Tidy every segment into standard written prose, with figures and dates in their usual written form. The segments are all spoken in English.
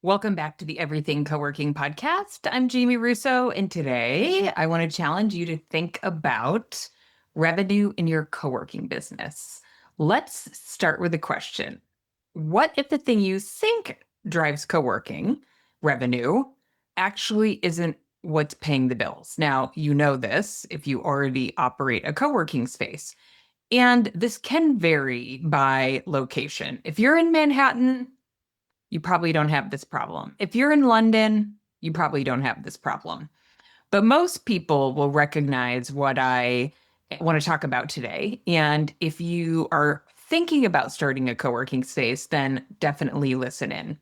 Welcome back to the Everything Co-working podcast. I'm Jamie Russo, and today I want to challenge you to think about revenue in your co-working business. Let's start with a question. What if the thing you think drives co-working revenue actually isn't what's paying the bills? Now, you know this if you already operate a co-working space. And this can vary by location. If you're in Manhattan, you probably don't have this problem. If you're in London, you probably don't have this problem. But most people will recognize what I want to talk about today. And if you are thinking about starting a co-working space, then definitely listen in.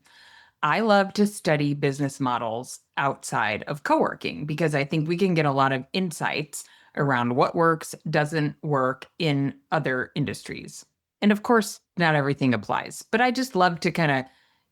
I love to study business models outside of co-working because I think we can get a lot of insights around what works, doesn't work in other industries. And of course, not everything applies, but I just love to kind of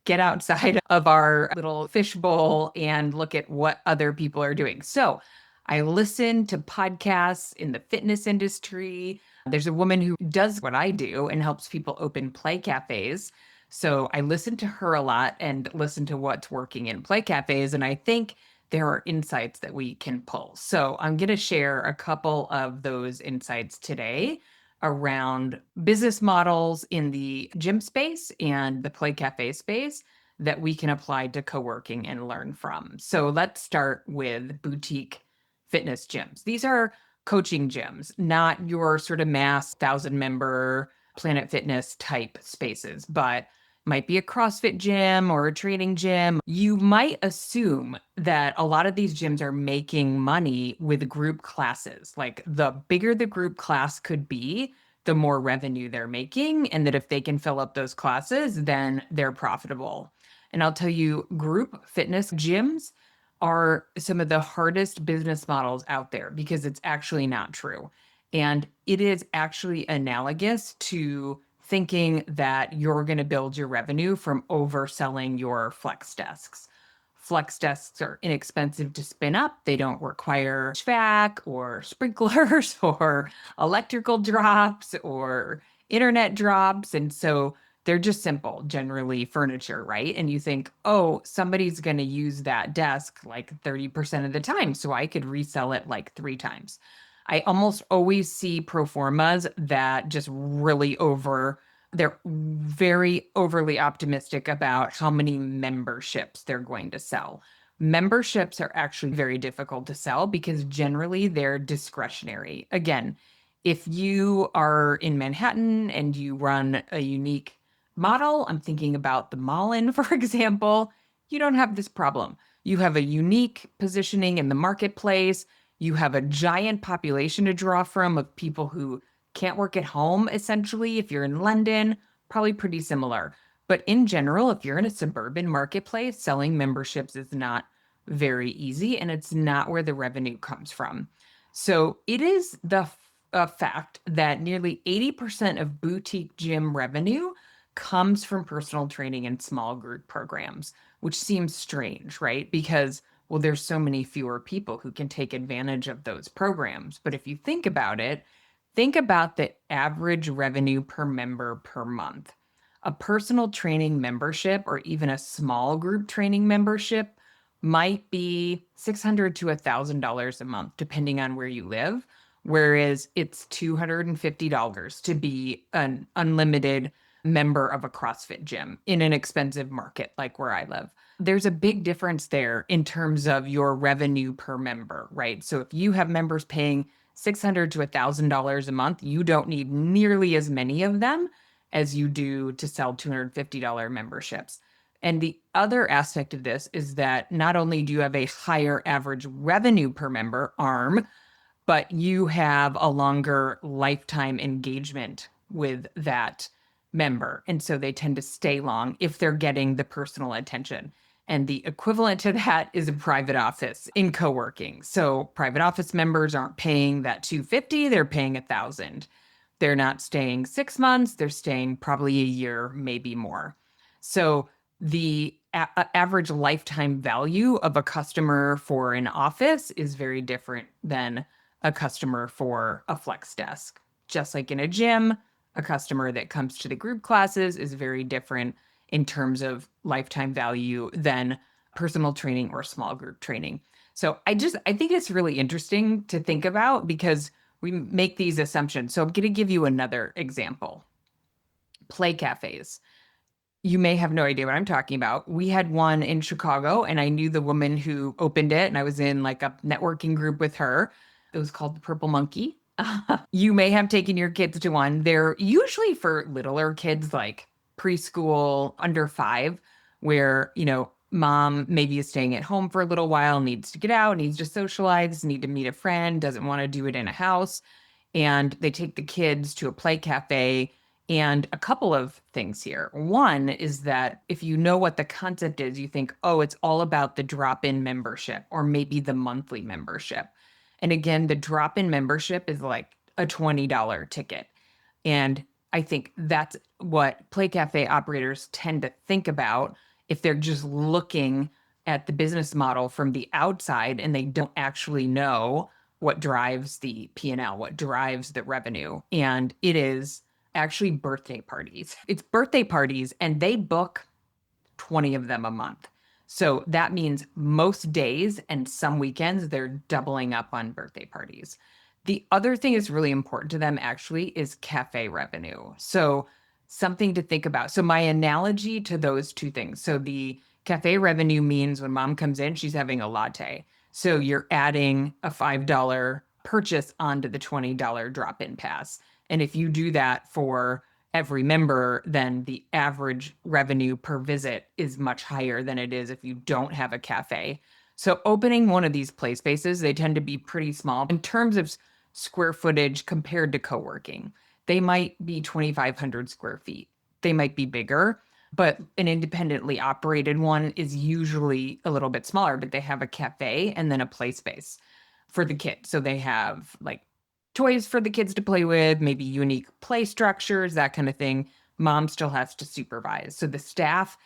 get outside of our little fishbowl and look at what other people are doing. So I listen to podcasts in the fitness industry. There's a woman who does what I do and helps people open play cafes. So I listen to her a lot and listen to what's working in play cafes. And I think there are insights that we can pull. So I'm going to share a couple of those insights today around business models in the gym space and the play cafe space that we can apply to co-working and learn from. So let's start with boutique fitness gyms. These are coaching gyms, not your sort of mass 1,000-member Planet Fitness type spaces, but might be a CrossFit gym or a training gym. You might assume that a lot of these gyms are making money with group classes. Like the bigger the group class could be, the more revenue they're making. And that if they can fill up those classes, then they're profitable. And I'll tell you, group fitness gyms are some of the hardest business models out there because it's actually not true. And it is actually analogous to thinking that you're going to build your revenue from overselling your flex desks. Flex desks are inexpensive to spin up. They don't require HVAC or sprinklers or electrical drops or internet drops. And so they're just simple, generally furniture, right? And you think, oh, somebody's going to use that desk like 30% of the time, so I could resell it like 3 times. I almost always see pro formas that just they're very overly optimistic about how many memberships they're going to sell. Memberships are actually very difficult to sell because generally they're discretionary. Again, if you are in Manhattan and you run a unique model, I'm thinking about the Mall-In, for example, you don't have this problem. You have a unique positioning in the marketplace. You have a giant population to draw from of people who can't work at home, essentially. If you're in London, probably pretty similar. But in general, if you're in a suburban marketplace, selling memberships is not very easy and it's not where the revenue comes from. So it is the fact that nearly 80% of boutique gym revenue comes from personal training and small group programs, which seems strange, right? Because well, there's so many fewer people who can take advantage of those programs. But if you think about it, think about the average revenue per member per month. A personal training membership or even a small group training membership might be $600 to $1,000 a month, depending on where you live, whereas it's $250 to be an unlimited member of a CrossFit gym in an expensive market like where I live. There's a big difference there in terms of your revenue per member, right? So if you have members paying $600 to $1,000 a month, you don't need nearly as many of them as you do to sell $250 memberships. And the other aspect of this is that not only do you have a higher average revenue per member, ARM, but you have a longer lifetime engagement with that member. And so they tend to stay long if they're getting the personal attention. And the equivalent to that is a private office in co-working. So private office members aren't paying that $250, they're paying $1,000. They're not staying 6 months, they're staying probably a year, maybe more. So the average lifetime value of a customer for an office is very different than a customer for a flex desk. Just like in a gym, a customer that comes to the group classes is very different in terms of lifetime value than personal training or small group training. So I think it's really interesting to think about because we make these assumptions. So I'm going to give you another example. Play cafes. You may have no idea what I'm talking about. We had one in Chicago, and I knew the woman who opened it, and I was in like a networking group with her. It was called the Purple Monkey. You may have taken your kids to one. They're usually for littler kids, like preschool, under 5, where, mom maybe is staying at home for a little while, needs to get out, needs to socialize, need to meet a friend, doesn't want to do it in a house. And they take the kids to a play cafe. And a couple of things here. One is that if you know what the concept is, you think, oh, it's all about the drop-in membership or maybe the monthly membership. And again, the drop-in membership is like a $20 ticket. And I think that's what Play Cafe operators tend to think about if they're just looking at the business model from the outside and they don't actually know what drives the P&L, what drives the revenue. And it is actually birthday parties. It's birthday parties, and they book 20 of them a month. So that means most days and some weekends, they're doubling up on birthday parties. The other thing that's really important to them actually is cafe revenue. So something to think about. So my analogy to those two things. So the cafe revenue means when mom comes in, she's having a latte. So you're adding a $5 purchase onto the $20 drop-in pass. And if you do that for every member, then the average revenue per visit is much higher than it is if you don't have a cafe. So opening one of these play spaces, they tend to be pretty small in terms of square footage compared to co-working. They might be 2,500 square feet. They might be bigger, but an independently operated one is usually a little bit smaller, but they have a cafe and then a play space for the kids. So they have like toys for the kids to play with, maybe unique play structures, that kind of thing. Mom still has to supervise. So the staff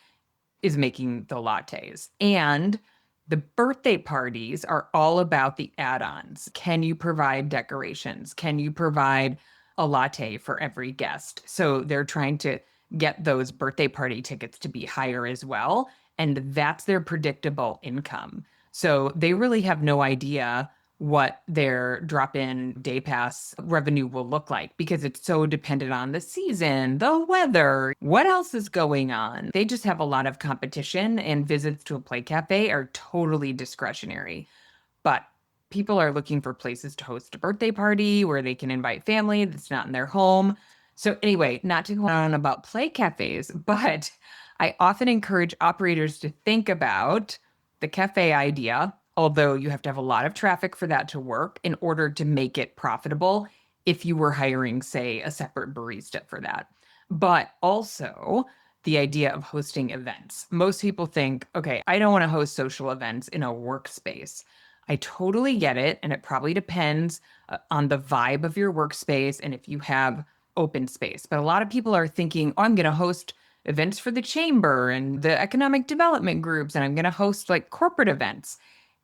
is making the lattes. And the birthday parties are all about the add-ons. Can you provide decorations? Can you provide a latte for every guest? So they're trying to get those birthday party tickets to be higher as well. And that's their predictable income. So they really have no idea what their drop-in day pass revenue will look like because it's so dependent on the season, the weather, what else is going on. They just have a lot of competition, and visits to a play cafe are totally discretionary. But people are looking for places to host a birthday party where they can invite family that's not in their home. So anyway, not to go on about play cafes, but I often encourage operators to think about the cafe idea, although you have to have a lot of traffic for that to work in order to make it profitable if you were hiring, say, a separate barista for that. But also the idea of hosting events. Most people think, okay, I don't want to host social events in a workspace. I totally get it. And it probably depends on the vibe of your workspace and if you have open space. But a lot of people are thinking, oh, I'm going to host events for the chamber and the economic development groups, and I'm going to host like corporate events.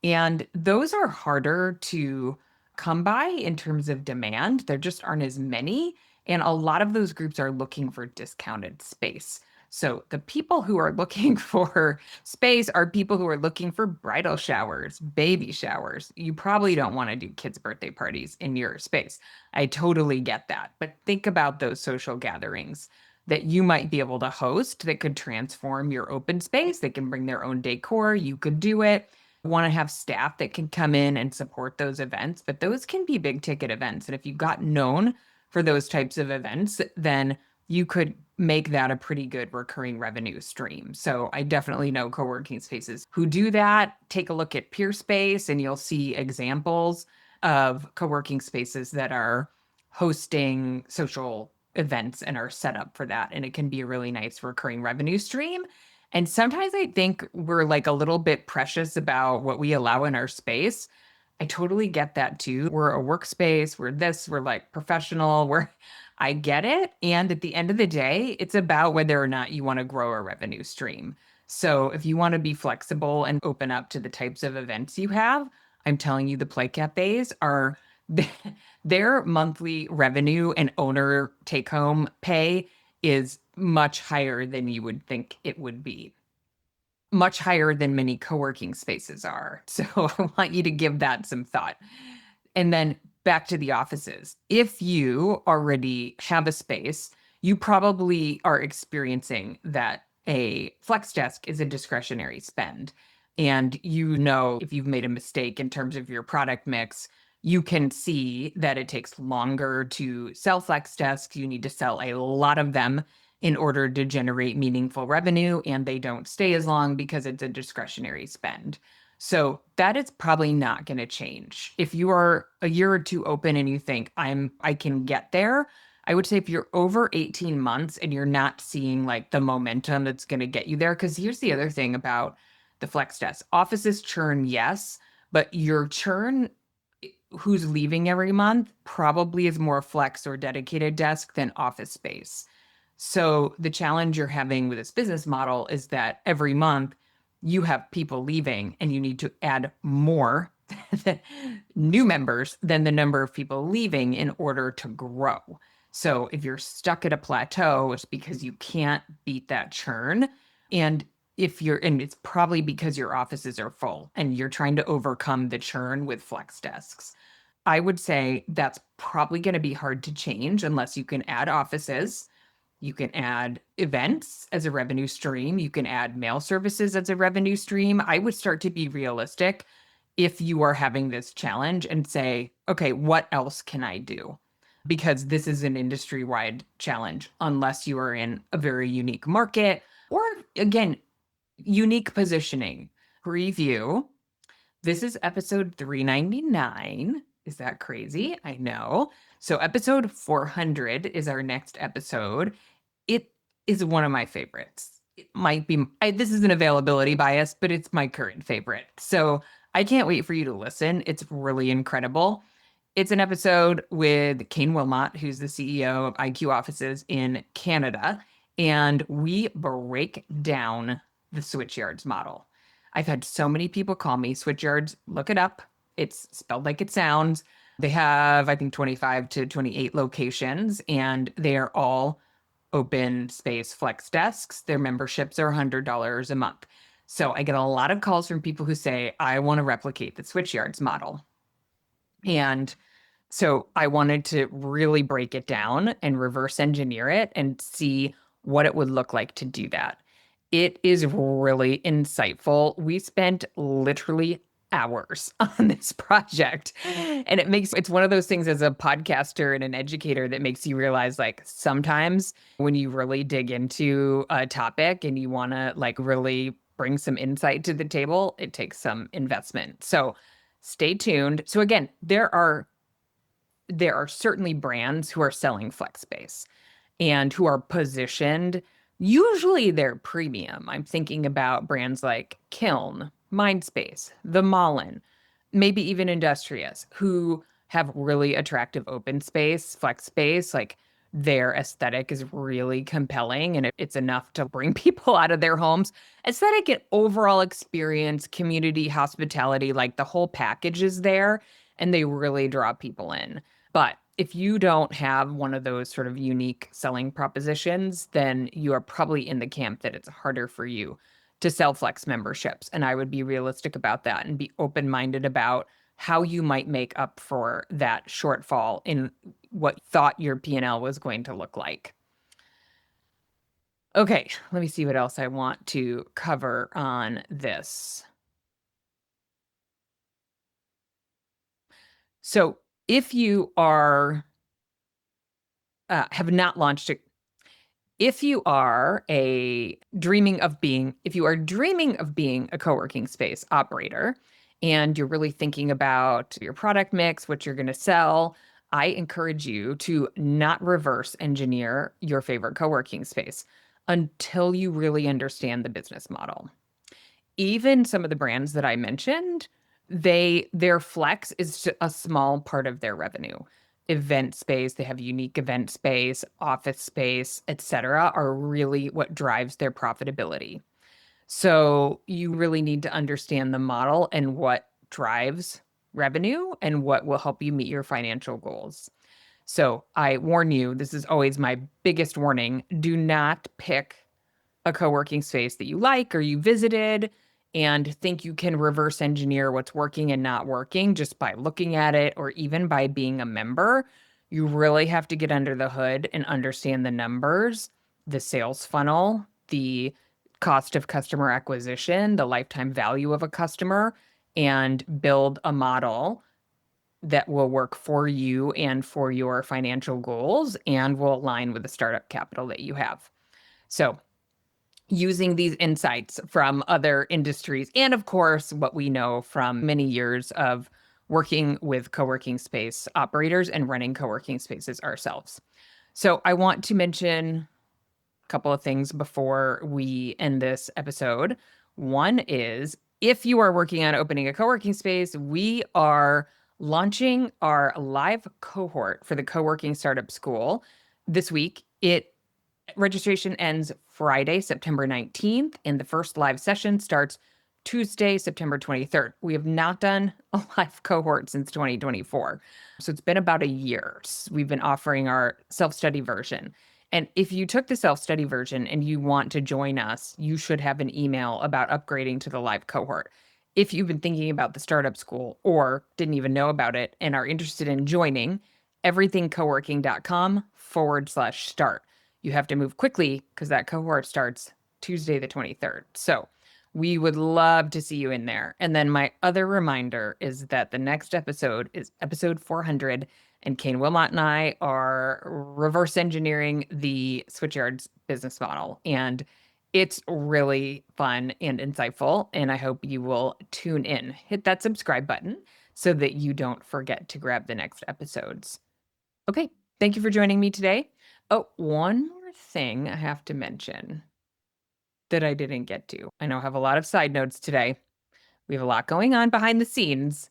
And those are harder to come by in terms of demand. There just aren't as many. And a lot of those groups are looking for discounted space. So the people who are looking for space are people who are looking for bridal showers, baby showers. You probably don't want to do kids' birthday parties in your space. I totally get that. But think about those social gatherings that you might be able to host that could transform your open space. They can bring their own decor. You could do it. Want to have staff that can come in and support those events, but those can be big ticket events. And if you got known for those types of events, then you could make that a pretty good recurring revenue stream. So I definitely know co-working spaces who do that. Take a look at Peerspace and you'll see examples of co-working spaces that are hosting social events and are set up for that. And it can be a really nice recurring revenue stream. And sometimes I think we're like a little bit precious about what we allow in our space. I totally get that too. We're a workspace, we're like professional, I get it. And at the end of the day, it's about whether or not you want to grow a revenue stream. So if you want to be flexible and open up to the types of events you have, I'm telling you, the play cafes are their monthly revenue and owner take home pay is much higher than you would think it would be. Much higher than many co-working spaces are. So I want you to give that some thought. And then back to the offices. If you already have a space, you probably are experiencing that a flex desk is a discretionary spend. And you know, if you've made a mistake in terms of your product mix, you can see that it takes longer to sell flex desks. You need to sell a lot of them in order to generate meaningful revenue, and they don't stay as long because it's a discretionary spend. So that is probably not going to change. If you are a year or two open and you think I can get there, I would say if you're over 18 months and you're not seeing like the momentum that's going to get you there, because here's the other thing about the flex desk. Offices churn, yes, but your churn who's leaving every month probably is more flex or dedicated desk than office space. So the challenge you're having with this business model is that every month you have people leaving and you need to add more new members than the number of people leaving in order to grow. So if you're stuck at a plateau, it's because you can't beat that churn. And it's probably because your offices are full and you're trying to overcome the churn with flex desks. I would say that's probably going to be hard to change unless you can add offices. You can add events as a revenue stream. You can add mail services as a revenue stream. I would start to be realistic if you are having this challenge and say, okay, what else can I do? Because this is an industry-wide challenge, unless you are in a very unique market or, again, unique positioning. Review. This is episode 399. Is that crazy? I know. So episode 400 is our next episode. It is one of my favorites. It might be, this is an availability bias, but it's my current favorite. So I can't wait for you to listen. It's really incredible. It's an episode with Kane Wilmot, who's the CEO of IQ offices in Canada. And we break down the Switchyards model. I've had so many people call me Switchyards. Look it up. It's spelled like it sounds. They have, I think, 25 to 28 locations, and they are all open space flex desks. Their memberships are $100 a month. So I get a lot of calls from people who say, I want to replicate the Switchyards model. And so I wanted to really break it down and reverse engineer it and see what it would look like to do that. It is really insightful. We spent literally hours on this project. And it's one of those things as a podcaster and an educator that makes you realize like sometimes when you really dig into a topic and you want to like really bring some insight to the table, it takes some investment. So stay tuned. So again, there are certainly brands who are selling flex space and who are positioned. Usually they're premium. I'm thinking about brands like Kiln, Mindspace, The Mullen, maybe even Industrious, who have really attractive open space, flex space. Like their aesthetic is really compelling and it's enough to bring people out of their homes. Aesthetic and overall experience, community, hospitality, like the whole package is there and they really draw people in. But if you don't have one of those sort of unique selling propositions, then you are probably in the camp that it's harder for you to sell flex memberships. And I would be realistic about that and be open-minded about how you might make up for that shortfall in what you thought your P&L was going to look like. Okay, let me see what else I want to cover on this. So if you are have not launched a if you are dreaming of being a co-working space operator and you're really thinking about your product mix, what you're going to sell, I encourage you to not reverse engineer your favorite co-working space until you really understand the business model. Even some of the brands that I mentioned, their flex is a small part of their revenue. Event space, they have unique event space, office space, etc., are really what drives their profitability. So you really need to understand the model and what drives revenue and what will help you meet your financial goals. So I warn you, this is always my biggest warning. Do not pick a co-working space that you like or you visited and think you can reverse engineer what's working and not working just by looking at it or even by being a member. You really have to get under the hood and understand the numbers, the sales funnel, the cost of customer acquisition, the lifetime value of a customer, and build a model that will work for you and for your financial goals and will align with the startup capital that you have. So, using these insights from other industries and, of course, what we know from many years of working with co-working space operators and running co-working spaces ourselves. So, I want to mention a couple of things before we end this episode. One is if you are working on opening a co-working space, we are launching our live cohort for the Co-working Startup School this week. Registration ends Friday, September 19th, and the first live session starts Tuesday, September 23rd. We have not done a live cohort since 2024. So it's been about a year. We've been offering our self-study version. And if you took the self-study version and you want to join us, you should have an email about upgrading to the live cohort. If you've been thinking about the startup school or didn't even know about it and are interested in joining, everythingcoworking.com/start. You have to move quickly because that cohort starts Tuesday, the 23rd. So we would love to see you in there. And then my other reminder is that the next episode is episode 400, and Kane Wilmot and I are reverse engineering the Switchyard's business model. And it's really fun and insightful. And I hope you will tune in. Hit that subscribe button so that you don't forget to grab the next episodes. Okay, thank you for joining me today. Oh, one more thing I have to mention that I didn't get to. I know I have a lot of side notes today. We have a lot going on behind the scenes.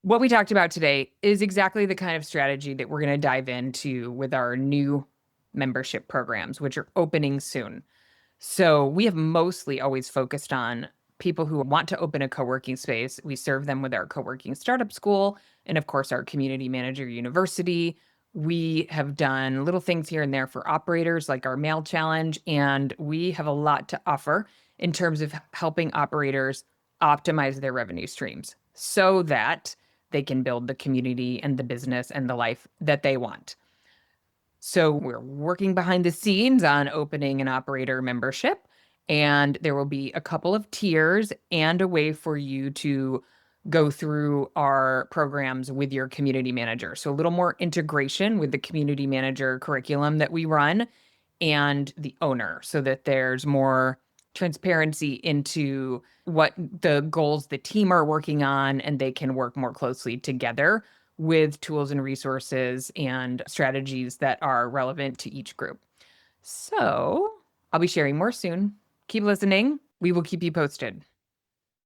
What we talked about today is exactly the kind of strategy that we're going to dive into with our new membership programs, which are opening soon. So we have mostly always focused on people who want to open a co-working space. We serve them with our co-working startup school and, of course, our community manager university. We have done little things here and there for operators like our mail challenge, and we have a lot to offer in terms of helping operators optimize their revenue streams so that they can build the community and the business and the life that they want. So we're working behind the scenes on opening an operator membership, and there will be a couple of tiers and a way for you to go through our programs with your community manager. So a little more integration with the community manager curriculum that we run and the owner so that there's more transparency into what the goals the team are working on and they can work more closely together with tools and resources and strategies that are relevant to each group. So I'll be sharing more soon. Keep listening. We will keep you posted.